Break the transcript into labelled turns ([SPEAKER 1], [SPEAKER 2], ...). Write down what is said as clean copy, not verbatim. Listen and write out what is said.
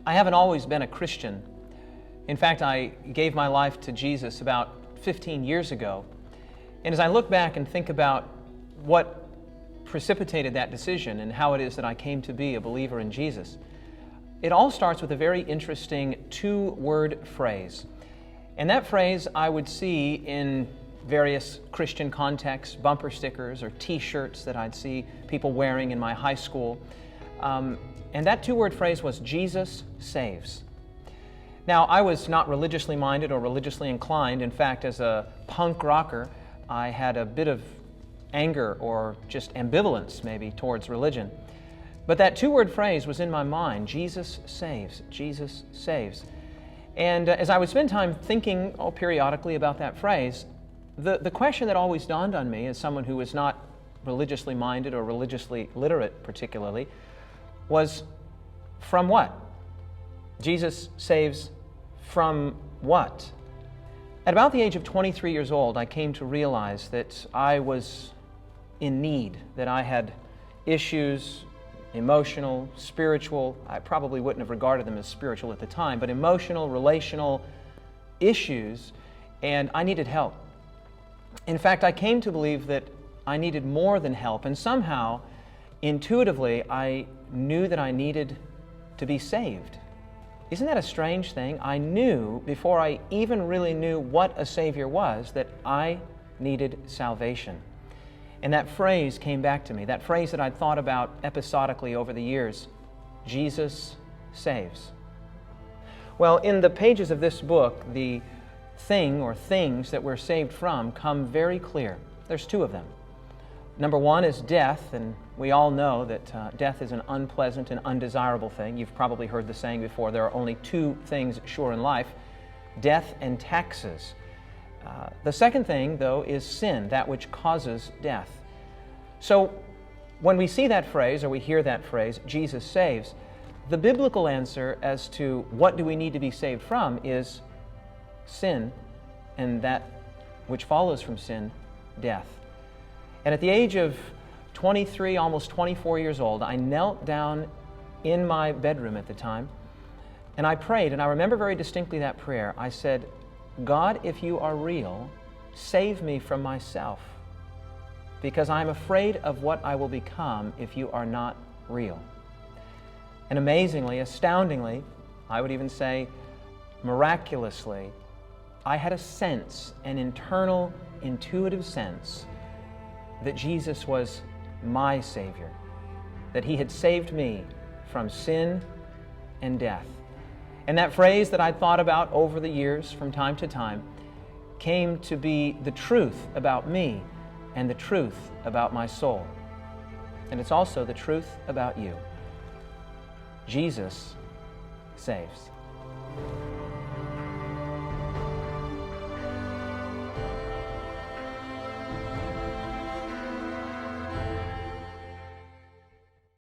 [SPEAKER 1] I haven't always been a Christian. In fact, I gave my life to Jesus about 15 years ago. And as I look back and think about what precipitated that decision and how it is that I came to be a believer in Jesus, it all starts with a very interesting two-word phrase. And that phrase I would see in various Christian contexts, bumper stickers or T-shirts that I'd see people wearing in my high school. And that two-word phrase was, Jesus saves. Now, I was not religiously minded or religiously inclined. In fact, as a punk rocker, I had a bit of anger or just ambivalence maybe towards religion. But that two-word phrase was in my mind, Jesus saves, Jesus saves. And as I would spend time thinking periodically about that phrase, the question that always dawned on me as someone who was not religiously minded or religiously literate particularly was, from what? Jesus saves from what? At about the age of 23 years old, I came to realize that I was in need, that I had issues, emotional, spiritual. I probably wouldn't have regarded them as spiritual at the time, but emotional, relational issues, and I needed help. In fact, I came to believe that I needed more than help, and somehow, intuitively, I knew that I needed to be saved. Isn't that a strange thing? I knew, before I even really knew what a Savior was, that I needed salvation. And that phrase came back to me, that phrase that I'd thought about episodically over the years, Jesus saves. Well, in the pages of this book, the thing or things that we're saved from come very clear. There's two of them. Number one is death, and we all know that death is an unpleasant and undesirable thing. You've probably heard the saying before, there are only two things sure in life, death and taxes. The second thing, though, is sin, that which causes death. So when we see that phrase, or we hear that phrase, Jesus saves, the biblical answer as to what do we need to be saved from is sin, and that which follows from sin, death. And at the age of 23, almost 24 years old, I knelt down in my bedroom at the time, and I prayed, and I remember very distinctly that prayer. I said, God, if you are real, save me from myself, because I'm afraid of what I will become if you are not real. And amazingly, astoundingly, I would even say miraculously, I had a sense, an internal, intuitive sense, that Jesus was my Savior, that He had saved me from sin and death. And that phrase that I thought about over the years from time to time came to be the truth about me and the truth about my soul. And it's also the truth about you. Jesus saves.